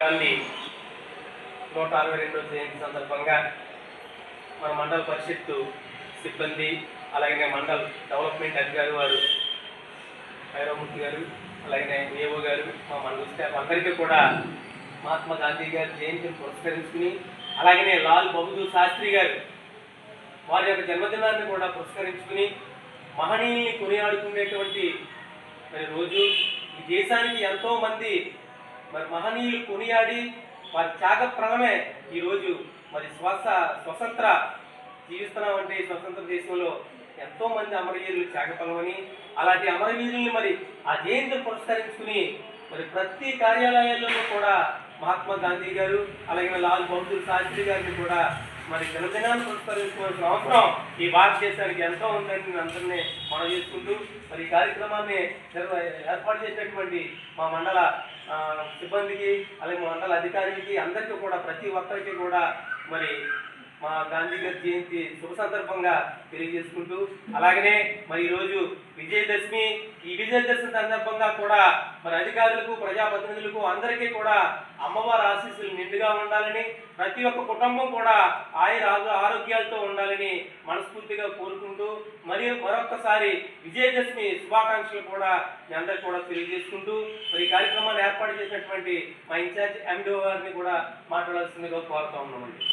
గాంధీ 162వ జయంతి సందర్భంగా మన మండల పరిషత్తు సిబ్బంది అలాగే మండల్ డెవలప్మెంట్ అధికారి వారు భైరవమూర్తి గారు అలాగే ఏఓ గారు మా మండల స్టాఫ్ అందరికీ కూడా మహాత్మా గాంధీ గారి జయంతిని పురస్కరించుకుని అలాగే లాల్ బహదూర్ శాస్త్రి గారు వారి యొక్క జన్మదినాన్ని కూడా పురస్కరించుకుని మహనీయుల్ని కొనియాడుకునేటువంటి రోజు ఈ దేశానికి ఎంతోమంది మహనీయులు కొనియాడి వారి త్యాగప్రదమే ఈరోజు స్వతంత్ర జీవిస్తున్నామంటే స్వతంత్ర దేశంలో ఎంతోమంది అమరవీరులు త్యాగఫలమని అలాంటి అమరవీరుల్ని ఆ జయంతిని పురస్కరించుకుని ప్రతి కార్యాలయాల్లోనూ కూడా మహాత్మా గాంధీ గారు అలాగే లాల్ బహదూర్ శాస్త్రి గారిని కూడా జన్మదినాన్ని పురస్కరించుకోవాల్సిన అవసరం ఈ భారతదేశానికి ఎంతో ఉందని అందరినీ మనం చేసుకుంటూ ఈ కార్యక్రమాన్ని ఏర్పాటు చేసినటువంటి మా మండల సిబ్బందికి అలాగే మా మండల అధికారులకి అందరికీ కూడా ప్రతి ఒక్కరికి కూడా మా గాంధీ గారి జయంతి శుభ సందర్భంగా తెలియజేసుకుంటూ అలాగనే ఈరోజు విజయదశమి ఈ విజయదశమి సందర్భంగా కూడా అధికారులకు ప్రజాప్రతినిధులకు అందరికీ కూడా అమ్మవారి ఆశీస్సులు నిండుగా ఉండాలని ప్రతి ఒక్క కుటుంబం కూడా ఆరోగ్యాలతో ఉండాలని మనస్ఫూర్తిగా కోరుకుంటూ మరొక్కసారి విజయదశమి శుభాకాంక్షలు కూడా మీ అందరికీ కూడా తెలియజేసుకుంటూ ఈ కార్యక్రమాన్ని ఏర్పాటు చేసినటువంటి మా ఇన్ఛార్జ్ ఎండిఓ గారిని కూడా మాట్లాడాల్సిందిగా కోరుతా ఉన్నామండి.